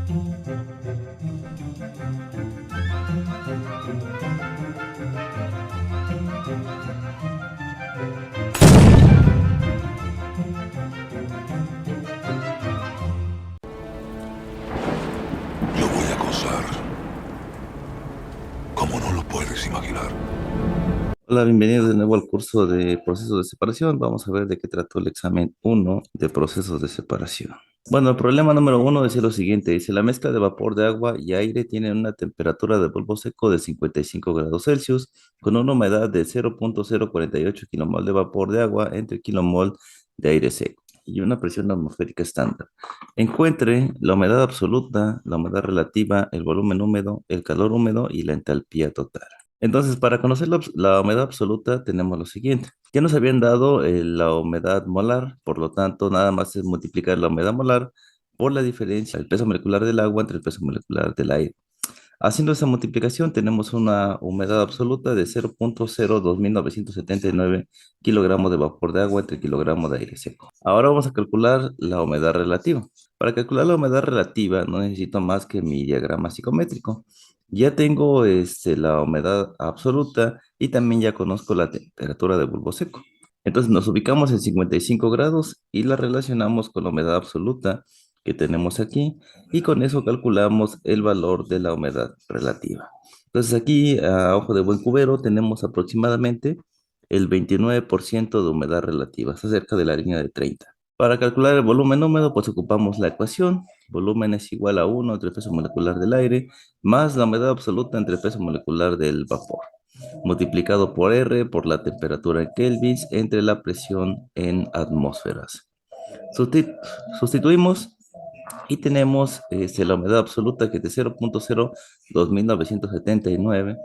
Lo voy a gozar, como no lo puedes imaginar. Hola, bienvenidos de nuevo al curso de procesos de separación. Vamos a ver de qué trató el examen uno de procesos de separación. Bueno, el problema número uno dice lo siguiente. Dice, la mezcla de vapor de agua y aire tiene una temperatura de bulbo seco de 55 grados Celsius con una humedad de 0.048 kilomol de vapor de agua entre kilomol de aire seco y una presión atmosférica estándar. Encuentre la humedad absoluta, la humedad relativa, el volumen húmedo, el calor húmedo y la entalpía total. Entonces, para conocer la humedad absoluta, tenemos lo siguiente. Ya nos habían dado la humedad molar, por lo tanto, nada más es multiplicar la humedad molar por la diferencia del peso molecular del agua entre el peso molecular del aire. Haciendo esa multiplicación, tenemos una humedad absoluta de 0.02979 kilogramos de vapor de agua entre kilogramos de aire seco. Ahora vamos a calcular la humedad relativa. Para calcular la humedad relativa, no necesito más que mi diagrama psicométrico. Ya tengo la humedad absoluta y también ya conozco la temperatura de bulbo seco. Entonces nos ubicamos en 55 grados y la relacionamos con la humedad absoluta que tenemos aquí y con eso calculamos el valor de la humedad relativa. Entonces aquí a ojo de buen cubero tenemos aproximadamente el 29% de humedad relativa, está cerca de la línea de 30. Para calcular el volumen húmedo, pues ocupamos la ecuación. Volumen es igual a 1 entre el peso molecular del aire más la humedad absoluta entre el peso molecular del vapor, multiplicado por R por la temperatura en kelvins entre la presión en atmósferas. Susti- Sustituimos y tenemos la humedad absoluta que es de 0.02979.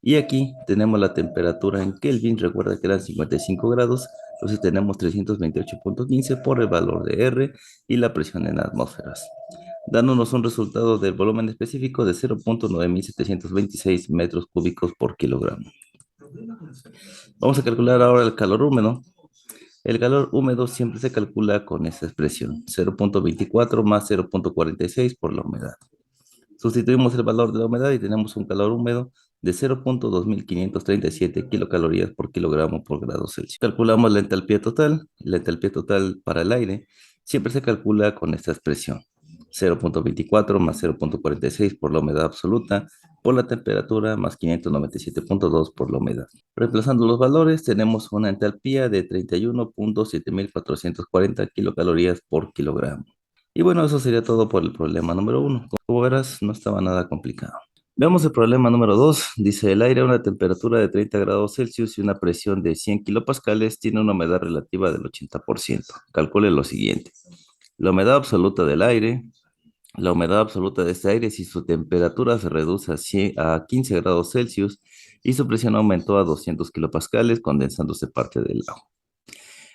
Y aquí tenemos la temperatura en Kelvin, recuerda que eran 55 grados, entonces tenemos 328.15 por el valor de R y la presión en atmósferas, dándonos un resultado del volumen específico de 0.9726 metros cúbicos por kilogramo. Vamos a calcular ahora el calor húmedo. El calor húmedo siempre se calcula con esta expresión, 0.24 más 0.46 por la humedad. Sustituimos el valor de la humedad y tenemos un calor húmedo de 0.2537 kilocalorías por kilogramo por grado Celsius. Calculamos la entalpía total. La entalpía total para el aire siempre se calcula con esta expresión, 0.24 más 0.46 por la humedad absoluta por la temperatura más 597.2 por la humedad. Reemplazando los valores, tenemos una entalpía de 31.7440 kilocalorías por kilogramo. Y bueno, eso sería todo por el problema número uno. Como verás, no estaba nada complicado. Veamos el problema número 2. Dice, el aire a una temperatura de 30 grados Celsius y una presión de 100 kilopascales tiene una humedad relativa del 80%. Calcule lo siguiente. La humedad absoluta del aire, la humedad absoluta de este aire si su temperatura se reduce a 15 grados Celsius y su presión aumentó a 200 kilopascales condensándose parte del agua.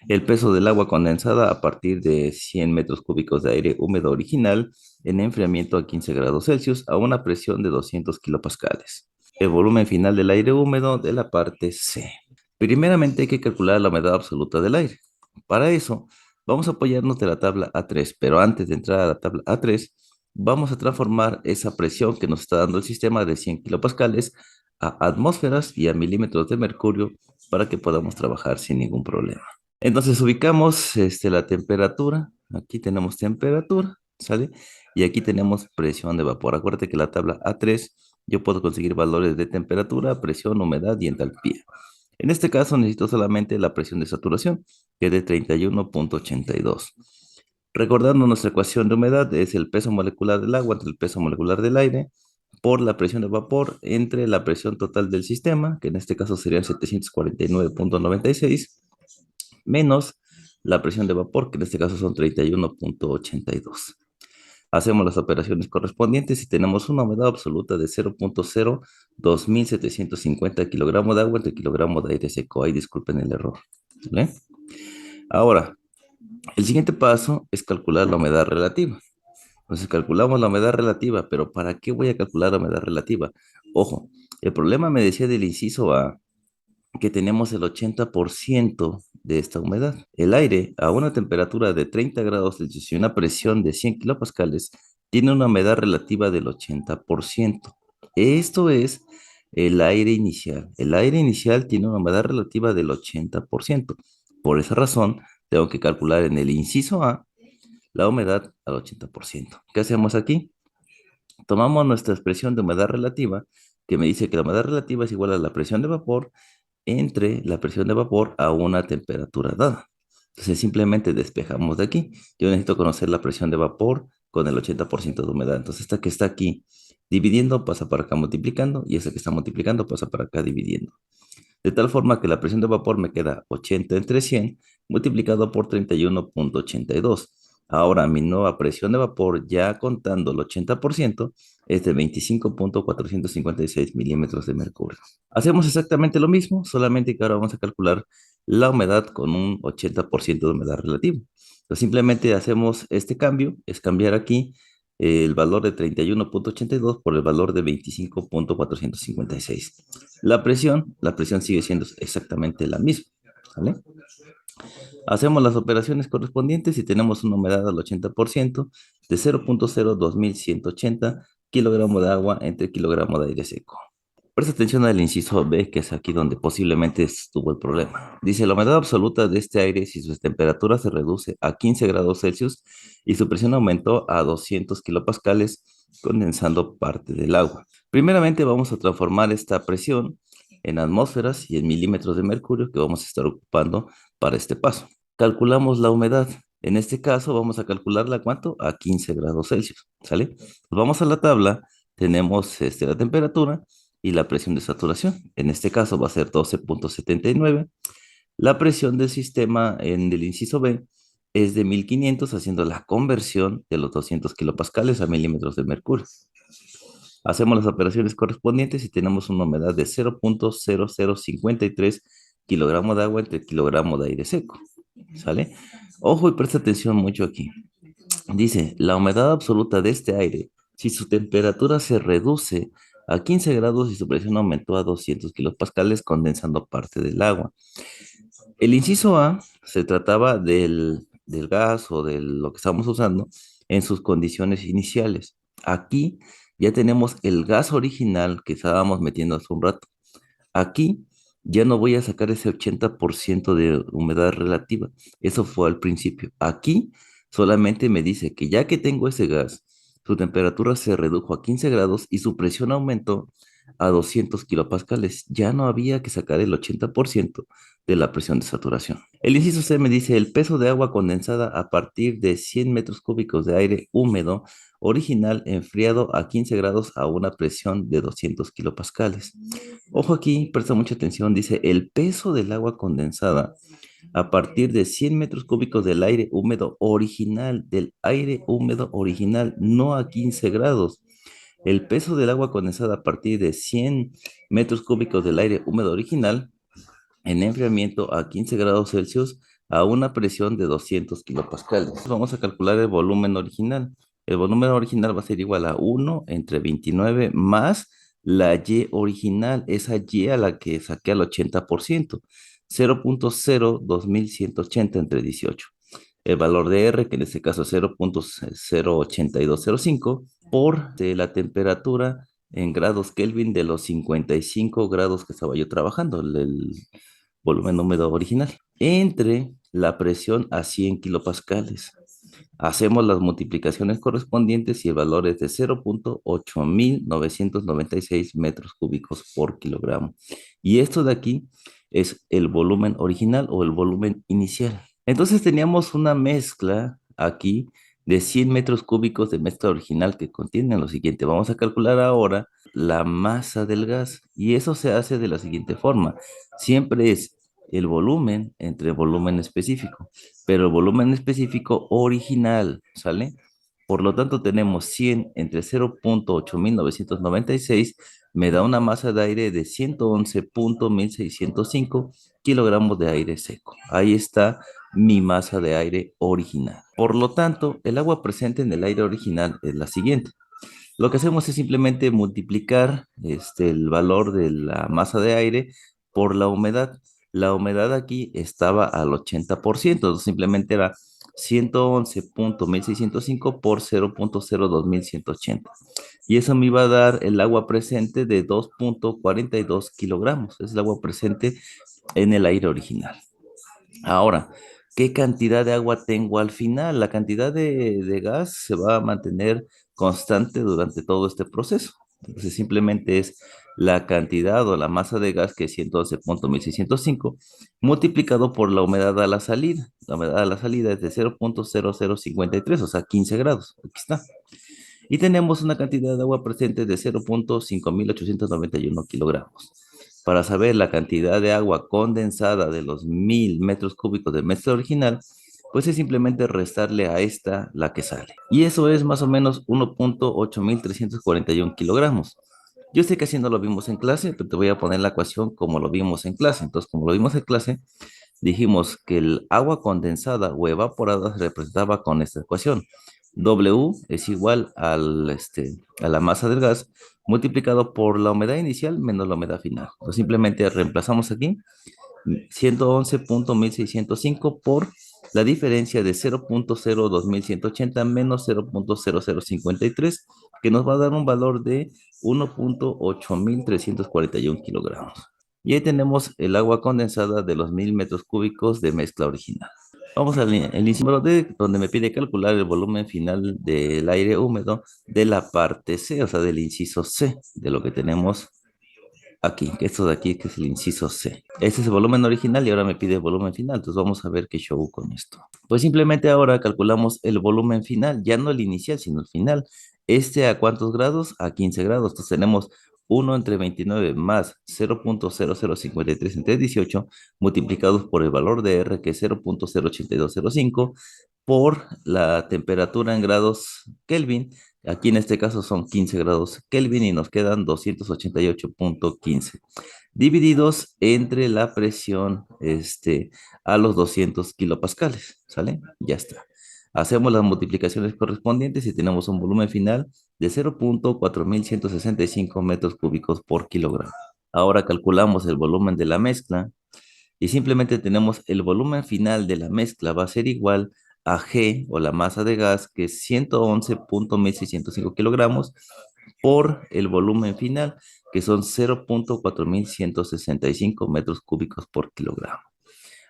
El peso del agua condensada a partir de 100 metros cúbicos de aire húmedo original en enfriamiento a 15 grados Celsius a una presión de 200 kilopascales. El volumen final del aire húmedo de la parte C. Primeramente hay que calcular la humedad absoluta del aire. Para eso vamos a apoyarnos de la tabla A3, pero antes de entrar a la tabla A3 vamos a transformar esa presión que nos está dando el sistema de 100 kilopascales a atmósferas y a milímetros de mercurio para que podamos trabajar sin ningún problema. Entonces ubicamos la temperatura. Aquí tenemos temperatura, ¿sale? Y aquí tenemos presión de vapor. Acuérdate que la tabla A3 yo puedo conseguir valores de temperatura, presión, humedad y entalpía. En este caso necesito solamente la presión de saturación, que es de 31.82. Recordando nuestra ecuación de humedad, es el peso molecular del agua entre el peso molecular del aire por la presión de vapor entre la presión total del sistema, que en este caso serían 749.96 menos la presión de vapor, que en este caso son 31.82. Hacemos las operaciones correspondientes y tenemos una humedad absoluta de 0.02750 kilogramos de agua entre kilogramos de aire seco. Ahí disculpen el error. ¿Vale? Ahora, el siguiente paso es calcular la humedad relativa. Entonces calculamos la humedad relativa, pero ¿para qué voy a calcular la humedad relativa? Ojo, el problema me decía del inciso A que tenemos el 80% de esta humedad. El aire a una temperatura de 30 grados Celsius y una presión de 100 kilopascales tiene una humedad relativa del 80%. Esto es el aire inicial. El aire inicial tiene una humedad relativa del 80%. Por esa razón, tengo que calcular en el inciso A la humedad al 80%. ¿Qué hacemos aquí? Tomamos nuestra expresión de humedad relativa, que me dice que la humedad relativa es igual a la presión de vapor entre la presión de vapor a una temperatura dada. Entonces simplemente despejamos de aquí. Yo necesito conocer la presión de vapor con el 80% de humedad. Entonces esta que está aquí dividiendo pasa para acá multiplicando y esta que está multiplicando pasa para acá dividiendo. De tal forma que la presión de vapor me queda 80 entre 100 multiplicado por 31,82. Ahora mi nueva presión de vapor, ya contando el 80%, es de 25,456 milímetros de mercurio. Hacemos exactamente lo mismo, solamente que ahora vamos a calcular la humedad con un 80% de humedad relativa. Entonces simplemente hacemos este cambio, es cambiar aquí el valor de 31,82 por el valor de 25,456. La presión sigue siendo exactamente la misma, ¿vale? Hacemos las operaciones correspondientes y tenemos una humedad al 80% de 0,02180 kilogramos de agua entre kilogramos de aire seco. Presta atención al inciso B, que es aquí donde posiblemente estuvo el problema. Dice, la humedad absoluta de este aire, si su temperatura se reduce a 15 grados Celsius y su presión aumentó a 200 kilopascales, condensando parte del agua. Primeramente vamos a transformar esta presión en atmósferas y en milímetros de mercurio que vamos a estar ocupando para este paso. Calculamos la humedad. En este caso vamos a calcularla, ¿cuánto? A 15 grados Celsius, ¿sale? Pues vamos a la tabla, tenemos la temperatura y la presión de saturación. En este caso va a ser 12,79. La presión del sistema en el inciso B es de 1500, haciendo la conversión de los 200 kilopascales a milímetros de mercurio. Hacemos las operaciones correspondientes y tenemos una humedad de 0,0053 kilogramos de agua entre kilogramo de aire seco. ¿Sale? Ojo y presta atención mucho aquí. Dice, la humedad absoluta de este aire, si su temperatura se reduce a 15 grados y su presión aumentó a 200 kilopascales, condensando parte del agua. El inciso A se trataba del gas o de lo que estamos usando en sus condiciones iniciales. Aquí ya tenemos el gas original que estábamos metiendo hace un rato. Aquí ya no voy a sacar ese 80% de humedad relativa. Eso fue al principio. Aquí solamente me dice que ya que tengo ese gas, su temperatura se redujo a 15 grados y su presión aumentó a 200 kilopascales. Ya no había que sacar el 80% de la presión de saturación. El inciso C me dice el peso de agua condensada a partir de 100 metros cúbicos de aire húmedo original enfriado a 15 grados a una presión de 200 kilopascales. Ojo aquí, presta mucha atención, dice el peso del agua condensada a partir de 100 metros cúbicos del aire húmedo original, no a 15 grados. El peso del agua condensada a partir de 100 metros cúbicos del aire húmedo original en enfriamiento a 15 grados Celsius a una presión de 200 kilopascales. Vamos a calcular el volumen original. El volumen original va a ser igual a 1 entre 29 más la Y original, esa Y a la que saqué al 80%, 0,02180 entre 18. El valor de R, que en este caso es 0,08205, por de la temperatura en grados Kelvin de los 55 grados que estaba yo trabajando, el volumen húmedo original, entre la presión a 100 kilopascales. Hacemos las multiplicaciones correspondientes y el valor es de 0,8996 metros cúbicos por kilogramo. Y esto de aquí es el volumen original o el volumen inicial. Entonces teníamos una mezcla aquí de 100 metros cúbicos de mezcla original que contiene lo siguiente. Vamos a calcular ahora la masa del gas y eso se hace de la siguiente forma. Siempre es el volumen entre volumen específico, pero el volumen específico original, ¿sale? Por lo tanto, tenemos 100 entre 0,8996 me da una masa de aire de 111,1605 kilogramos de aire seco. Ahí está mi masa de aire original. Por lo tanto, el agua presente en el aire original es la siguiente. Lo que hacemos es simplemente multiplicar el valor de la masa de aire por la humedad. La humedad aquí estaba al 80%, entonces simplemente era 111.1605 por 0.02180. Y eso me iba a dar el agua presente de 2.42 kilogramos. Es el agua presente en el aire original. Ahora, ¿qué cantidad de agua tengo al final? La cantidad de gas se va a mantener constante durante todo este proceso. Entonces, simplemente es la cantidad o la masa de gas, que es 112.1605, multiplicado por la humedad a la salida. La humedad a la salida es de 0.0053, o sea, 15 grados. Aquí está. Y tenemos una cantidad de agua presente de 0.5891 kilogramos. Para saber la cantidad de agua condensada de los 1.000 metros cúbicos de mezcla original, pues es simplemente restarle a esta la que sale. Y eso es más o menos 1.8341 kilogramos. Yo sé que así no lo vimos en clase, pero te voy a poner la ecuación como lo vimos en clase. Entonces, como lo vimos en clase, dijimos que el agua condensada o evaporada se representaba con esta ecuación. W es igual a la masa del gas multiplicado por la humedad inicial menos la humedad final. Entonces simplemente reemplazamos aquí 111.1605 por la diferencia de 0.02180 menos 0.0053, que nos va a dar un valor de 1.8341 kilogramos. Y ahí tenemos el agua condensada de los 1.000 metros cúbicos de mezcla original. Vamos al inciso D, donde me pide calcular el volumen final del aire húmedo de la parte C, o sea, del inciso C, de lo que tenemos aquí, que esto de aquí, que es el inciso C. Este es el volumen original y ahora me pide el volumen final, entonces vamos a ver qué show con esto. Pues simplemente ahora calculamos el volumen final, ya no el inicial, sino el final. ¿A cuántos grados? A 15 grados. Entonces tenemos 1 entre 29 más 0.0053 entre 18 multiplicados por el valor de R, que es 0.08205, por la temperatura en grados Kelvin. Aquí en este caso son 15 grados Kelvin y nos quedan 288.15 divididos entre la presión a los 200 kilopascales, ¿sale? Ya está. Hacemos las multiplicaciones correspondientes y tenemos un volumen final de 0.4165 metros cúbicos por kilogramo. Ahora calculamos el volumen de la mezcla y simplemente tenemos el volumen final de la mezcla va a ser igual a G, o la masa de gas, que es 111.1605 kilogramos, por el volumen final, que son 0.4165 metros cúbicos por kilogramo.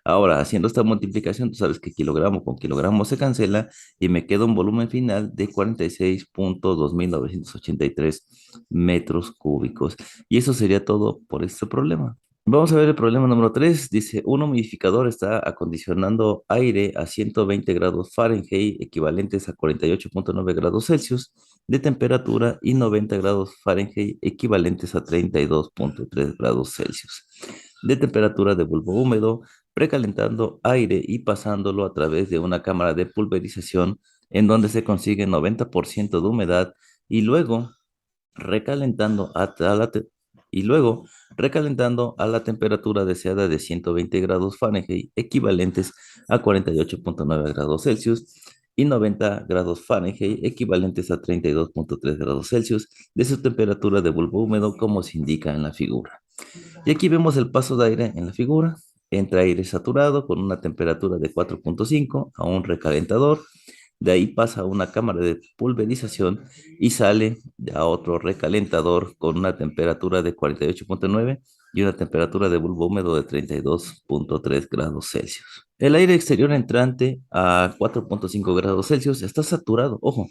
Ahora, haciendo esta multiplicación, tú sabes que kilogramo con kilogramo se cancela y me queda un volumen final de 46.2983 metros cúbicos. Y eso sería todo por este problema. Vamos a ver el problema número 3. Dice, un humidificador está acondicionando aire a 120 grados Fahrenheit, equivalentes a 48.9 grados Celsius de temperatura, y 90 grados Fahrenheit, equivalentes a 32.3 grados Celsius de temperatura de bulbo húmedo, precalentando aire y pasándolo a través de una cámara de pulverización en donde se consigue 90% de humedad, y luego recalentando y luego recalentando a la temperatura deseada de 120 grados Fahrenheit, equivalentes a 48.9 grados Celsius, y 90 grados Fahrenheit, equivalentes a 32.3 grados Celsius, de su temperatura de bulbo húmedo, como se indica en la figura. Y aquí vemos el paso de aire en la figura. Entra aire saturado con una temperatura de 4.5 a un recalentador. De ahí pasa a una cámara de pulverización y sale a otro recalentador con una temperatura de 48.9 y una temperatura de bulbo húmedo de 32.3 grados Celsius. El aire exterior entrante a 4.5 grados Celsius está saturado. Ojo,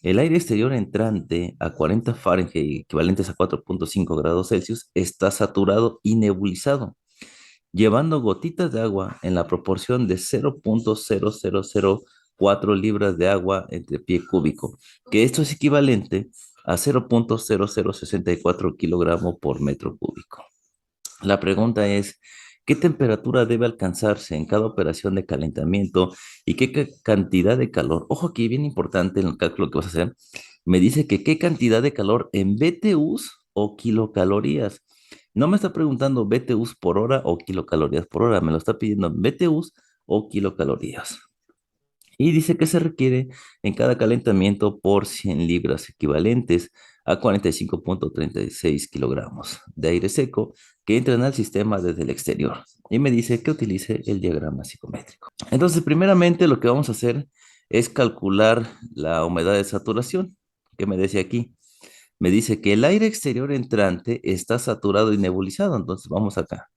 el aire exterior entrante a 40 Fahrenheit, equivalentes a 4.5 grados Celsius, está saturado y nebulizado, llevando gotitas de agua en la proporción de 0.0004 libras de agua entre pie cúbico, que esto es equivalente a 0.0064 kilogramos por metro cúbico. La pregunta es, ¿qué temperatura debe alcanzarse en cada operación de calentamiento y qué cantidad de calor? Ojo, aquí bien importante en el cálculo que vas a hacer. Me dice que qué cantidad de calor en BTUs o kilocalorías. No me está preguntando BTUs por hora o kilocalorías por hora, me lo está pidiendo en BTUs o kilocalorías. Y dice que se requiere en cada calentamiento por 100 libras equivalentes a 45,36 kilogramos de aire seco que entran al sistema desde el exterior. Y me dice que utilice el diagrama psicométrico. Entonces, primeramente lo que vamos a hacer es calcular la humedad de saturación. ¿Qué me dice aquí? Me dice que el aire exterior entrante está saturado y nebulizado. Entonces, vamos acá.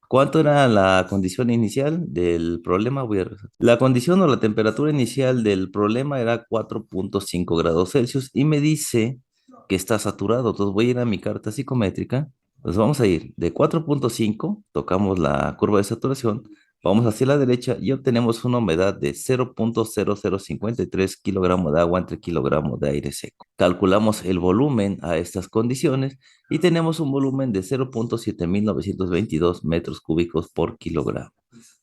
¿Cuánto era la condición inicial del problema? La condición o la temperatura inicial del problema era 4,5 grados Celsius y me dice que está saturado. Entonces voy a ir a mi carta psicométrica. Entonces vamos a ir de 4,5, tocamos la curva de saturación, vamos hacia la derecha y obtenemos una humedad de 0,0053 kilogramos de agua entre kilogramos de aire seco. Calculamos el volumen a estas condiciones y tenemos un volumen de 0,7922 metros cúbicos por kilogramo.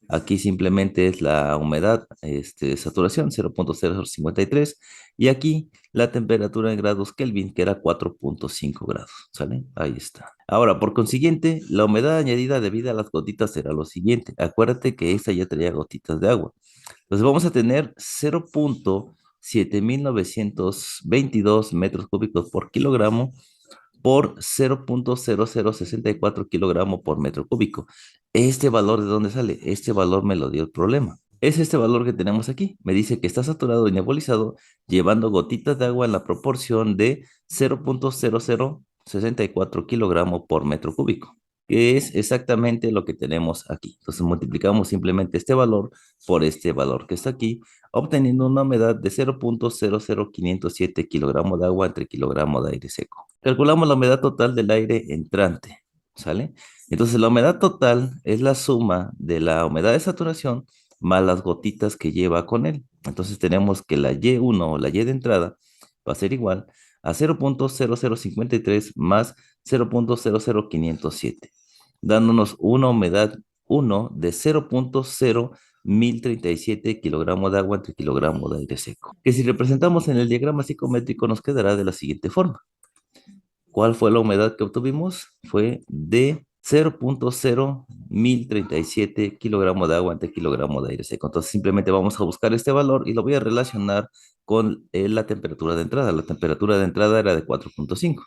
Aquí simplemente es la humedad, saturación 0,0053 y aquí la temperatura en grados Kelvin que era 4,5 grados, ¿sale? Ahí está. Ahora, por consiguiente, la humedad añadida debido a las gotitas será lo siguiente. Acuérdate que esta ya traía gotitas de agua. Entonces vamos a tener 0,7922 metros cúbicos por kilogramo por 0,0064 kilogramos por metro cúbico. ¿Este valor de dónde sale? Este valor me lo dio el problema. Es este valor que tenemos aquí. Me dice que está saturado y nebulizado llevando gotitas de agua en la proporción de 0,0064 kilogramos por metro cúbico, que es exactamente lo que tenemos aquí. Entonces multiplicamos simplemente este valor por este valor que está aquí, obteniendo una humedad de 0,00507 kilogramos de agua entre kilogramos de aire seco. Calculamos la humedad total del aire entrante, ¿sale? Entonces la humedad total es la suma de la humedad de saturación más las gotitas que lleva con él. Entonces tenemos que la Y1 o la Y de entrada va a ser igual a 0,0053 más 0,00507, dándonos una humedad 1 de 0,01037 kilogramos de agua entre kilogramos de aire seco, que si representamos en el diagrama psicométrico nos quedará de la siguiente forma. ¿Cuál fue la humedad que obtuvimos? Fue de 0,01037 kilogramos de agua entre kilogramos de aire seco. Entonces simplemente vamos a buscar este valor y lo voy a relacionar con la temperatura de entrada. La temperatura de entrada era de 4,5.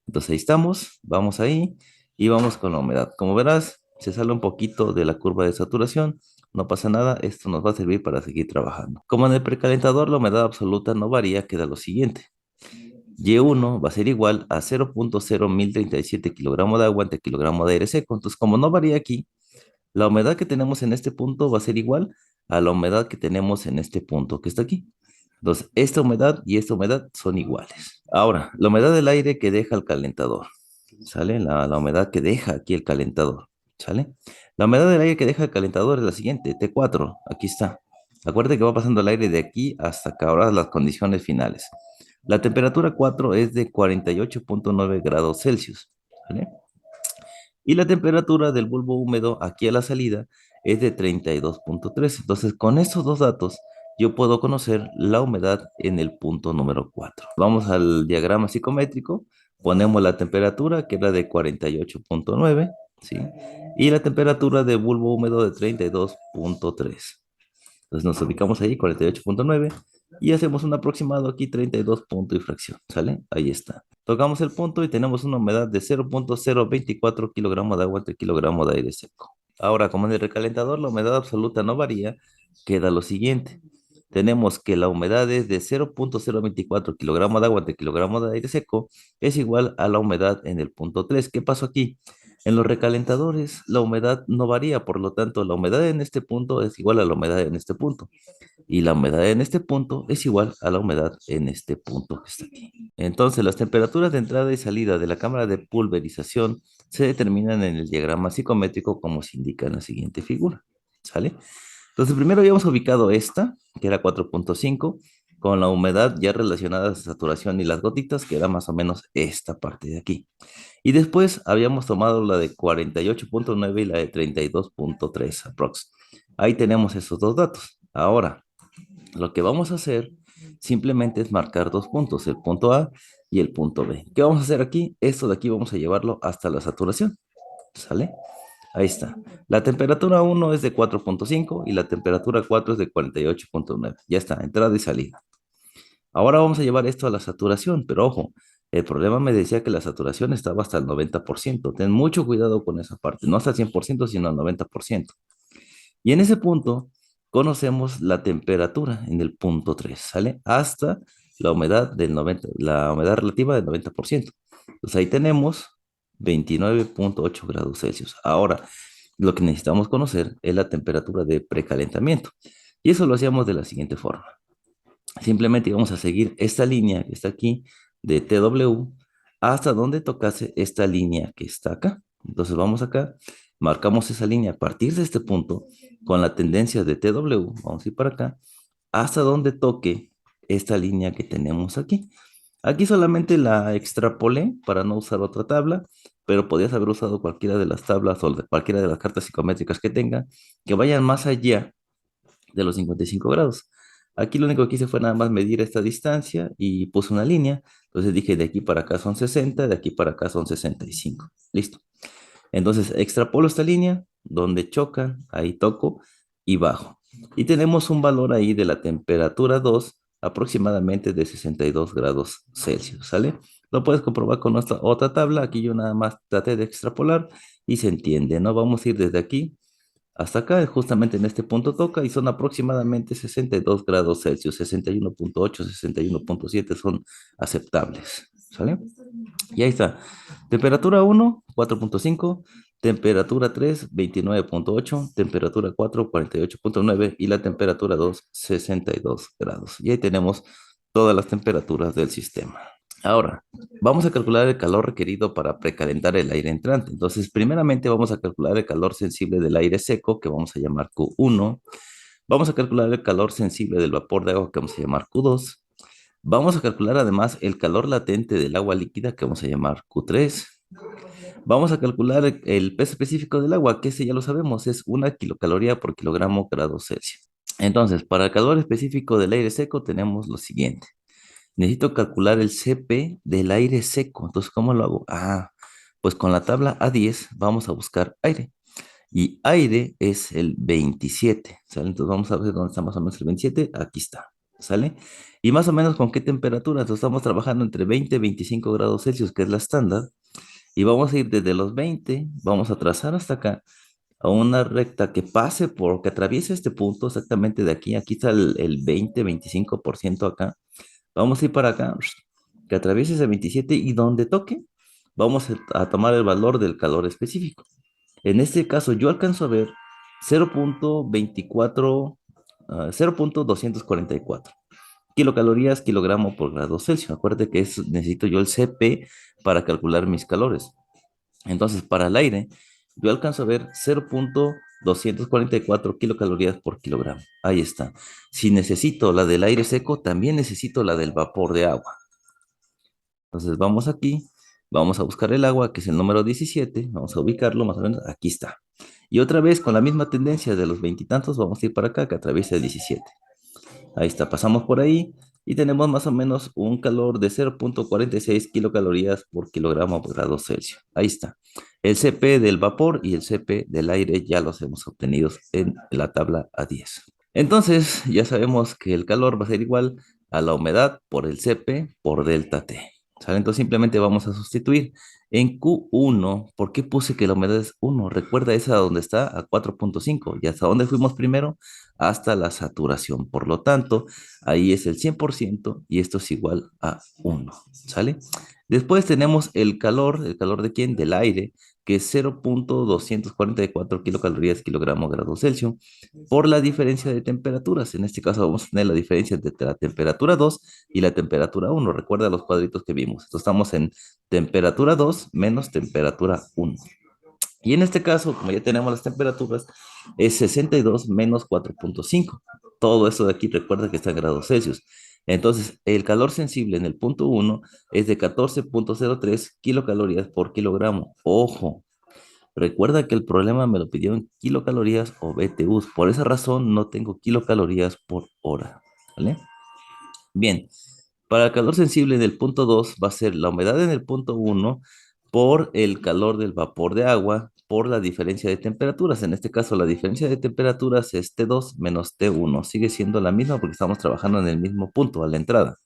Entonces ahí estamos, vamos ahí y vamos con la humedad. Como verás, se sale un poquito de la curva de saturación, no pasa nada, esto nos va a servir para seguir trabajando. Como en el precalentador la humedad absoluta no varía, queda lo siguiente. Y1 va a ser igual a 0,01037 kilogramos de agua entre kilogramo de aire seco. Entonces, como no varía aquí, la humedad que tenemos en este punto va a ser igual a la humedad que tenemos en este punto que está aquí. Entonces, esta humedad y esta humedad son iguales. Ahora, la humedad del aire que deja el calentador, ¿sale? La humedad que deja aquí el calentador, ¿sale? La humedad del aire que deja el calentador es la siguiente, T4, aquí está. Acuérdate que va pasando el aire de aquí hasta que ahora las condiciones finales. La temperatura 4 es de 48,9 grados Celsius, ¿vale? Y la temperatura del bulbo húmedo aquí a la salida es de 32,3. Entonces, con estos dos datos, yo puedo conocer la humedad en el punto número 4. Vamos al diagrama psicométrico, ponemos la temperatura que era de 48,9, ¿sí? Y la temperatura del bulbo húmedo de 32,3. Entonces nos ubicamos ahí, 48,9, y hacemos un aproximado aquí, 32 punto y fracción, ¿sale? Ahí está. Tocamos el punto y tenemos una humedad de 0,024 kilogramos de agua entre kilogramo de aire seco. Ahora, como en el recalentador la humedad absoluta no varía, queda lo siguiente. Tenemos que la humedad es de 0,024 kilogramos de agua entre kilogramo de aire seco es igual a la humedad en el punto 3. ¿Qué pasó aquí? En los recalentadores la humedad no varía, por lo tanto la humedad en este punto es igual a la humedad en este punto y la humedad en este punto es igual a la humedad en este punto que está aquí. Entonces las temperaturas de entrada y salida de la cámara de pulverización se determinan en el diagrama psicométrico como se indica en la siguiente figura, ¿sale? Entonces primero habíamos ubicado esta, que era 4,5, con la humedad ya relacionada a la saturación y las gotitas, que era más o menos esta parte de aquí. Y después habíamos tomado la de 48,9 y la de 32,3 aprox. Ahí tenemos esos dos datos. Ahora, lo que vamos a hacer simplemente es marcar dos puntos, el punto A y el punto B. ¿Qué vamos a hacer aquí? Esto de aquí vamos a llevarlo hasta la saturación, ¿sale? Ahí está. La temperatura 1 es de 4.5 y la temperatura 4 es de 48.9. Ya está, entrada y salida. Ahora vamos a llevar esto a la saturación, pero ojo, el problema me decía que la saturación estaba hasta el 90%. Ten mucho cuidado con esa parte, no hasta el 100%, sino al 90%. Y en ese punto conocemos la temperatura en el punto 3, ¿sale? Hasta la humedad del 90, la humedad relativa del 90%. Entonces ahí tenemos 29.8 grados Celsius. Ahora, lo que necesitamos conocer es la temperatura de precalentamiento. Y eso lo hacíamos de la siguiente forma. Simplemente íbamos a seguir esta línea que está aquí de TW hasta donde tocase esta línea que está acá. Entonces vamos acá, marcamos esa línea a partir de este punto con la tendencia de TW, vamos a ir para acá, hasta donde toque esta línea que tenemos aquí. Aquí solamente la extrapolé para no usar otra tabla, pero podías haber usado cualquiera de las tablas o de cualquiera de las cartas psicométricas que tenga, que vayan más allá de los 55 grados. Aquí lo único que hice fue nada más medir esta distancia y puse una línea. Entonces dije, de aquí para acá son 60, de aquí para acá son 65. Listo. Entonces extrapolo esta línea, donde chocan, ahí toco y bajo. Y tenemos un valor ahí de la temperatura 2, aproximadamente de 62 grados Celsius, ¿sale? Lo puedes comprobar con nuestra otra tabla. Aquí yo nada más traté de extrapolar y se entiende, ¿no? Vamos a ir desde aquí hasta acá, justamente en este punto toca y son aproximadamente 62 grados Celsius, 61.8, 61.7 son aceptables, ¿sale? Y ahí está. Temperatura 1, 4.5, temperatura 3, 29.8, temperatura 4, 48.9 y la temperatura 2, 62 grados. Y ahí tenemos todas las temperaturas del sistema. Ahora, vamos a calcular el calor requerido para precalentar el aire entrante. Entonces, primeramente vamos a calcular el calor sensible del aire seco, que vamos a llamar Q1. Vamos a calcular el calor sensible del vapor de agua, que vamos a llamar Q2. Vamos a calcular además el calor latente del agua líquida, que vamos a llamar Q3. Vamos a calcular el peso específico del agua, que ese ya lo sabemos, es 1 kilocaloría por kilogramo grado Celsius. Entonces, para el calor específico del aire seco tenemos lo siguiente. Necesito calcular el CP del aire seco. Entonces, ¿cómo lo hago? Pues con la tabla A10 vamos a buscar aire. Y aire es el 27, ¿sale? Entonces vamos a ver dónde está más o menos el 27. Aquí está, ¿sale? Y más o menos con qué temperatura. Entonces estamos trabajando entre 20 y 25 grados Celsius, que es la estándar. Y vamos a ir desde los 20, vamos a trazar hasta acá a una recta que pase por, que atraviese este punto exactamente de aquí. Aquí está el 20, 25% acá. Vamos a ir para acá, que atraviese ese 27 y donde toque, vamos a tomar el valor del calor específico. En este caso, yo alcanzo a ver 0.24, 0.244 kilocalorías kilogramo por grado Celsius. Acuérdate que necesito yo el CP para calcular mis calores. Entonces, para el aire, yo alcanzo a ver 0.244 kilocalorías por kilogramo. Ahí está. Si necesito la del aire seco, también necesito la del vapor de agua. Entonces, vamos aquí, vamos a buscar el agua, que es el número 17, vamos a ubicarlo más o menos, aquí está. Y otra vez, con la misma tendencia de los veintitantos, vamos a ir para acá, que atraviesa el 17. Ahí está, pasamos por ahí y tenemos más o menos un calor de 0.46 kilocalorías por kilogramo por grado Celsius. Ahí está. El CP del vapor y el CP del aire ya los hemos obtenido en la tabla A10. Entonces, ya sabemos que el calor va a ser igual a la humedad por el CP por delta T. ¿Sale? Entonces simplemente vamos a sustituir en Q1. ¿Por qué puse que la humedad es 1? Recuerda esa donde está a 4.5. ¿Y hasta dónde fuimos primero? Hasta la saturación. Por lo tanto, ahí es el 100% y esto es igual a 1. ¿Sale? Después tenemos el calor de quién? Del aire, que es 0.244 kilocalorías kilogramo grado Celsius, por la diferencia de temperaturas. En este caso vamos a tener la diferencia entre la temperatura 2 y la temperatura 1. Recuerda los cuadritos que vimos. Entonces estamos en temperatura 2 menos temperatura 1. Y en este caso, como ya tenemos las temperaturas, es 62 menos 4.5. Todo eso de aquí recuerda que está en grados Celsius. Entonces, el calor sensible en el punto 1 es de 14.03 kilocalorías por kilogramo. Ojo, recuerda que el problema me lo pidió en kilocalorías o BTUs. Por esa razón no tengo kilocalorías por hora. ¿Vale? Bien, para el calor sensible en el punto 2 va a ser la humedad en el punto 1 por el calor del vapor de agua por la diferencia de temperaturas. En este caso, la diferencia de temperaturas es T2 menos T1. Sigue siendo la misma porque estamos trabajando en el mismo punto, a la entrada.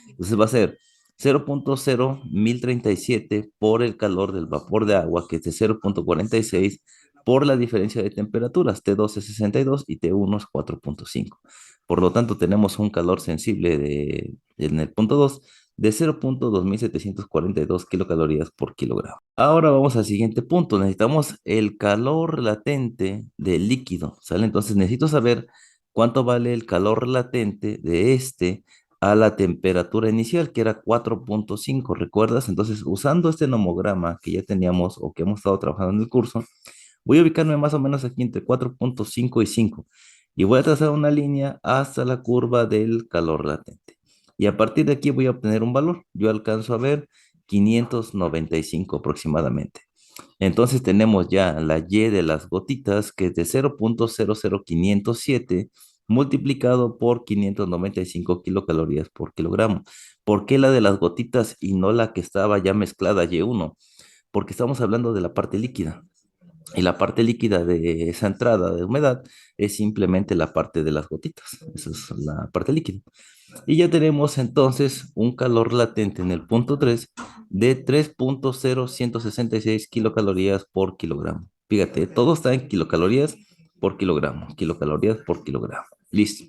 Entonces va a ser 0.01037 por el calor del vapor de agua, que es de 0.46 por la diferencia de temperaturas. T2 es 62 y T1 es 4.5. Por lo tanto, tenemos un calor sensible en el punto 2 de 0.2742 kilocalorías por kilogramo. Ahora vamos al siguiente punto. Necesitamos el calor latente del líquido, ¿sale? Entonces necesito saber cuánto vale el calor latente de este a la temperatura inicial, que era 4.5, ¿recuerdas? Entonces, usando este nomograma que ya teníamos o que hemos estado trabajando en el curso, voy a ubicarme más o menos aquí entre 4.5 y 5 y voy a trazar una línea hasta la curva del calor latente. Y a partir de aquí voy a obtener un valor. Yo alcanzo a ver 595 aproximadamente. Entonces tenemos ya la Y de las gotitas, que es de 0.00507 multiplicado por 595 kilocalorías por kilogramo. ¿Por qué la de las gotitas y no la que estaba ya mezclada Y1? Porque estamos hablando de la parte líquida. Y la parte líquida de esa entrada de humedad es simplemente la parte de las gotitas. Esa es la parte líquida. Y ya tenemos entonces un calor latente en el punto 3 de 3.0166 kilocalorías por kilogramo. Fíjate, todo está en kilocalorías por kilogramo, kilocalorías por kilogramo. Listo.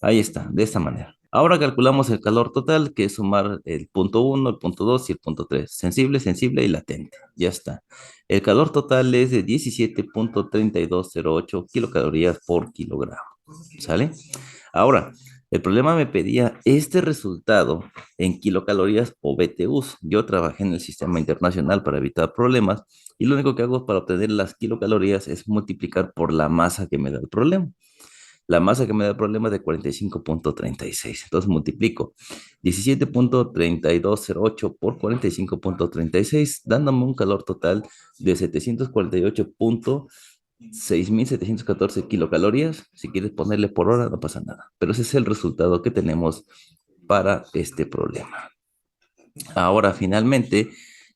Ahí está, de esta manera. Ahora calculamos el calor total, que es sumar el punto 1, el punto 2 y el punto 3. Sensible, sensible y latente. Ya está. El calor total es de 17.3208 kilocalorías por kilogramo. ¿Sale? Ahora, el problema me pedía este resultado en kilocalorías o BTUs. Yo trabajé en el sistema internacional para evitar problemas y lo único que hago para obtener las kilocalorías es multiplicar por la masa que me da el problema. La masa que me da el problema es de 45.36. Entonces multiplico 17.3208 por 45.36, dándome un calor total de 748.6714 kilocalorías. Si quieres ponerle por hora, no pasa nada. Pero ese es el resultado que tenemos para este problema. Ahora, finalmente,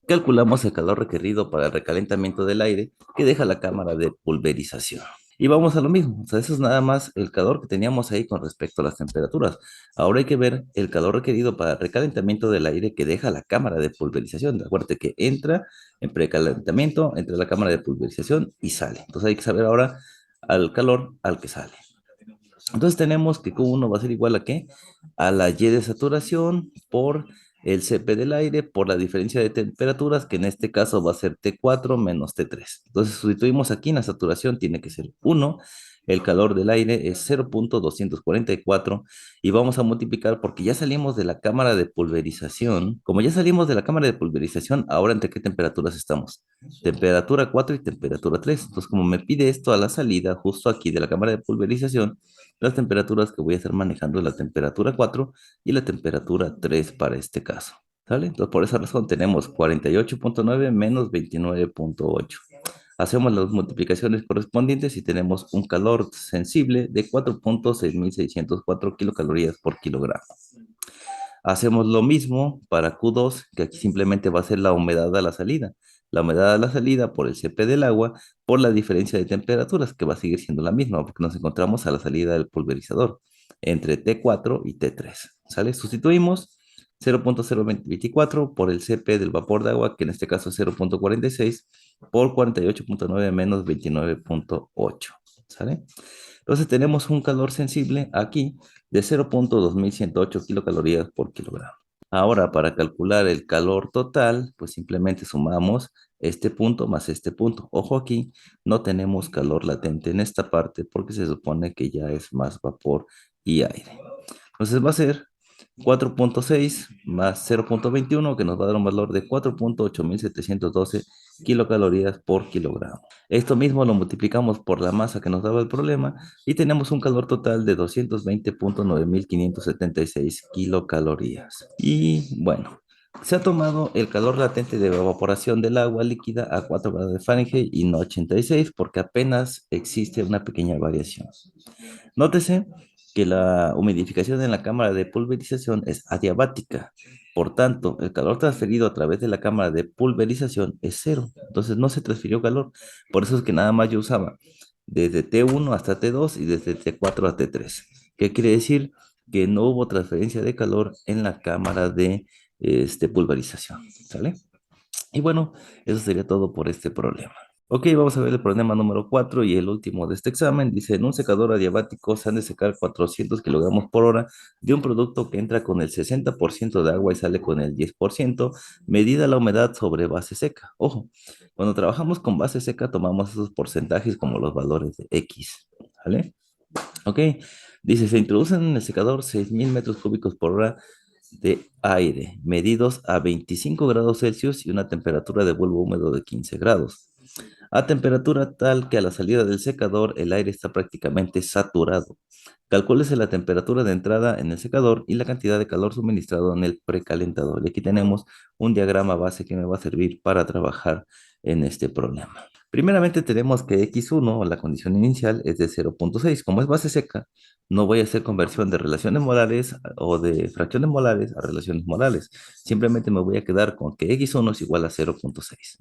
calculamos el calor requerido para el recalentamiento del aire que deja la cámara de pulverización. Y vamos a lo mismo, o sea, eso es nada más el calor que teníamos ahí con respecto a las temperaturas. Ahora hay que ver el calor requerido para el recalentamiento del aire que deja la cámara de pulverización. Acuérdate que entra en precalentamiento, entra a la cámara de pulverización y sale. Entonces hay que saber ahora al calor al que sale. Entonces tenemos que Q1 va a ser igual a ¿qué? A la Y de saturación por el Cp del aire por la diferencia de temperaturas, que en este caso va a ser T4 menos T3. Entonces sustituimos aquí en la saturación, tiene que ser 1. El calor del aire es 0.244 y vamos a multiplicar porque ya salimos de la cámara de pulverización. Como ya salimos de la cámara de pulverización, ahora ¿entre qué temperaturas estamos? Temperatura 4 y temperatura 3. Entonces, como me pide esto a la salida, justo aquí de la cámara de pulverización, las temperaturas que voy a estar manejando es la temperatura 4 y la temperatura 3 para este caso. ¿Sale? Entonces, por esa razón tenemos 48.9 menos 29.8. Hacemos las multiplicaciones correspondientes y tenemos un calor sensible de 4.6604 kilocalorías por kilogramo. Hacemos lo mismo para Q2, que aquí simplemente va a ser la humedad a la salida. La humedad a la salida por el Cp del agua, por la diferencia de temperaturas, que va a seguir siendo la misma, porque nos encontramos a la salida del pulverizador, entre T4 y T3. ¿Sale? Sustituimos 0.024 por el Cp del vapor de agua, que en este caso es 0.46, por 48.9 menos 29.8. ¿Sale? Entonces tenemos un calor sensible aquí de 0.2108 kilocalorías por kilogramo. Ahora, para calcular el calor total, pues simplemente sumamos este punto más este punto. Ojo aquí, no tenemos calor latente en esta parte porque se supone que ya es más vapor y aire. Entonces va a ser 4.6 más 0.21, que nos va a dar un valor de 4.8712 kilocalorías por kilogramo. Esto mismo lo multiplicamos por la masa que nos daba el problema y tenemos un calor total de 220.9576 kilocalorías. Y bueno, se ha tomado el calor latente de evaporación del agua líquida a 4 grados de Fahrenheit y no 86 porque apenas existe una pequeña variación. Nótese que la humidificación en la cámara de pulverización es adiabática. Por tanto, el calor transferido a través de la cámara de pulverización es cero. Entonces no se transfirió calor. Por eso es que nada más yo usaba desde T1 hasta T2 y desde T4 a T3. ¿Qué quiere decir? Que no hubo transferencia de calor en la cámara de pulverización. ¿Sale? Y bueno, eso sería todo por este problema. Ok, vamos a ver el problema número 4 y el último de este examen. Dice, en un secador adiabático se han de secar 400 kilogramos por hora de un producto que entra con el 60% de agua y sale con el 10%, medida la humedad sobre base seca. Ojo, cuando trabajamos con base seca tomamos esos porcentajes como los valores de X. ¿Vale? Ok, dice, se introducen en el secador 6.000 metros cúbicos por hora de aire, medidos a 25 grados Celsius y una temperatura de bulbo húmedo de 15 grados. A temperatura tal que a la salida del secador el aire está prácticamente saturado. Calcúlese la temperatura de entrada en el secador y la cantidad de calor suministrado en el precalentador. Y aquí tenemos un diagrama base que me va a servir para trabajar en este problema. Primeramente tenemos que X1, la condición inicial, es de 0.6. Como es base seca, no voy a hacer conversión de relaciones molares o de fracciones molares a relaciones molares. Simplemente me voy a quedar con que X1 es igual a 0.6.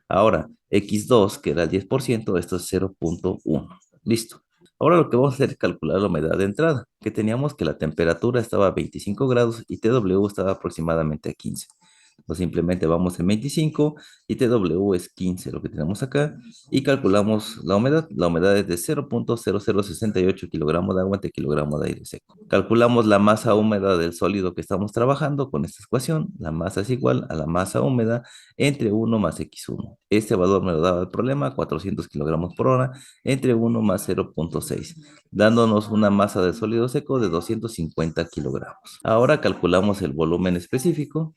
Ahora, X2, que era el 10%, esto es 0.1. Listo. Ahora lo que vamos a hacer es calcular la humedad de entrada, que teníamos que la temperatura estaba a 25 grados y TW estaba aproximadamente a 15. Pues simplemente vamos en 25 y TW es 15, lo que tenemos acá, y calculamos la humedad. La humedad es de 0.0068 kilogramos de agua entre kilogramo de aire seco. Calculamos la masa húmeda del sólido que estamos trabajando con esta ecuación. La masa es igual a la masa húmeda entre 1 más X1. Este valor me lo daba el problema, 400 kilogramos por hora, entre 1 más 0.6, dándonos una masa de sólido seco de 250 kilogramos. Ahora calculamos el volumen específico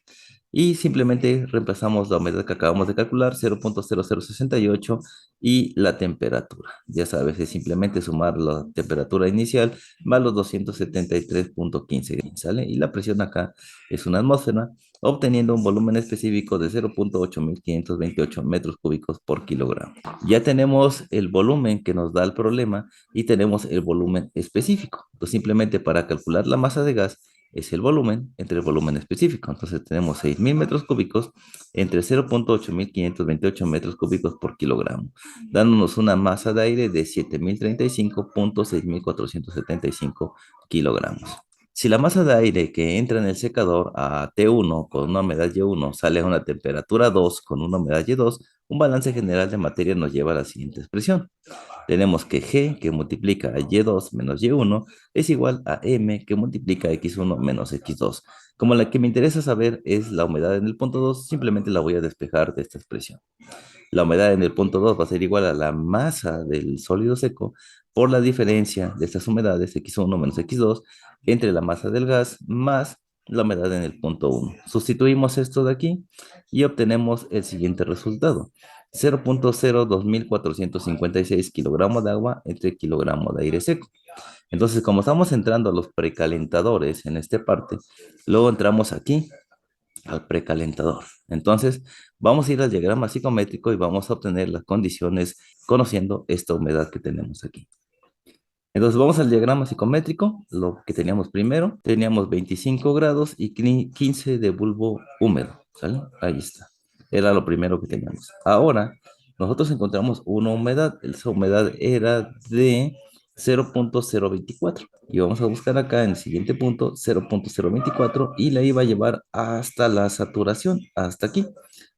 y simplemente reemplazamos la humedad que acabamos de calcular, 0.0068, y la temperatura. Ya sabes, es simplemente sumar la temperatura inicial más los 273.15, ¿sale? Y la presión acá es una atmósfera, obteniendo un volumen específico de 0.8528 metros cúbicos por kilogramo. Ya tenemos el volumen que nos da el problema y tenemos el volumen específico. Entonces, simplemente para calcular la masa de gas, es el volumen entre el volumen específico. Entonces tenemos 6.000 metros cúbicos entre 0.8528 metros cúbicos por kilogramo, dándonos una masa de aire de 7.035.6475 kilogramos. Si la masa de aire que entra en el secador a T1 con una humedad Y1 sale a una temperatura 2 con una humedad Y2, un balance general de materia nos lleva a la siguiente expresión. Tenemos que G, que multiplica a Y2 menos Y1, es igual a M, que multiplica a X1 menos X2. Como la que me interesa saber es la humedad en el punto 2, simplemente la voy a despejar de esta expresión. La humedad en el punto 2 va a ser igual a la masa del sólido seco por la diferencia de estas humedades, X1 menos X2, entre la masa del gas más la humedad en el punto 1. Sustituimos esto de aquí y obtenemos el siguiente resultado. 0.02456 kilogramos de agua entre kilogramo de aire seco. Entonces, como estamos entrando a los precalentadores en esta parte, luego entramos aquí al precalentador. Entonces, vamos a ir al diagrama psicométrico y vamos a obtener las condiciones conociendo esta humedad que tenemos aquí. Entonces, vamos al diagrama psicométrico, lo que teníamos primero, teníamos 25 grados y 15 de bulbo húmedo, ¿sale? Ahí está. Era lo primero que teníamos. Ahora, nosotros encontramos una humedad, esa humedad era de 0.024. Y vamos a buscar acá en el siguiente punto 0.024 y la iba a llevar hasta la saturación, hasta aquí.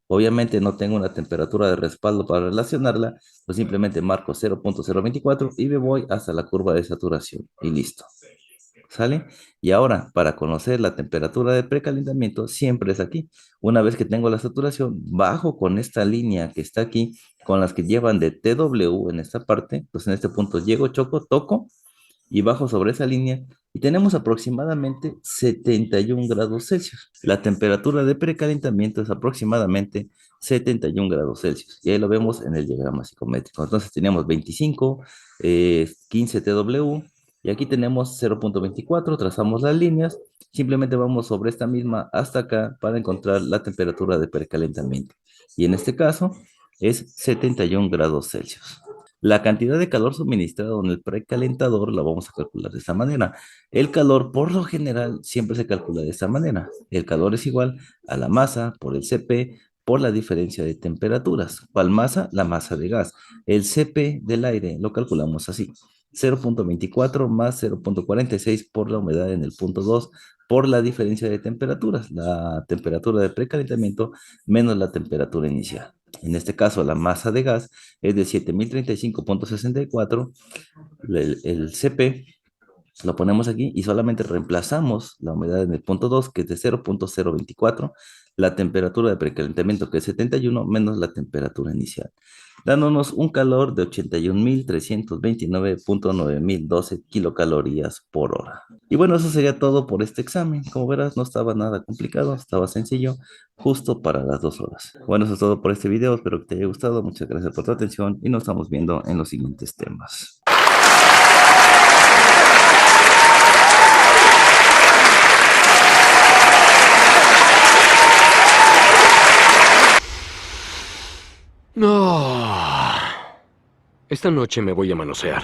Obviamente no tengo una temperatura de respaldo para relacionarla, pues simplemente marco 0.024 y me voy hasta la curva de saturación y listo. ¿Sale? Y ahora, para conocer la temperatura de precalentamiento, siempre es aquí. Una vez que tengo la saturación, bajo con esta línea que está aquí, con las que llevan de TW en esta parte. Pues en este punto llego, choco, toco y bajo sobre esa línea y tenemos aproximadamente 71 grados Celsius. La temperatura de precalentamiento es aproximadamente 71 grados Celsius. Y ahí lo vemos en el diagrama psicométrico. Entonces teníamos 25, 15 TW y aquí tenemos 0.24, trazamos las líneas, simplemente vamos sobre esta misma hasta acá para encontrar la temperatura de precalentamiento. Y en este caso es 71 grados Celsius. La cantidad de calor suministrado en el precalentador la vamos a calcular de esta manera. El calor, por lo general, siempre se calcula de esta manera. El calor es igual a la masa por el Cp por la diferencia de temperaturas. ¿Cuál masa? La masa de gas. El Cp del aire lo calculamos así. 0.24 más 0.46 por la humedad en el punto 2 por la diferencia de temperaturas. La temperatura de precalentamiento menos la temperatura inicial. En este caso, la masa de gas es de 7035.64. El Cp lo ponemos aquí y solamente reemplazamos la humedad en el punto 2, que es de 0.024, la temperatura de precalentamiento, que es 71, menos la temperatura inicial, dándonos un calor de 81.329.9012 kilocalorías por hora. Y bueno, eso sería todo por este examen. Como verás, no estaba nada complicado, estaba sencillo, justo para las 2 horas. Bueno, eso es todo por este video, espero que te haya gustado, muchas gracias por tu atención y nos estamos viendo en los siguientes temas. No. Esta noche me voy a manosear.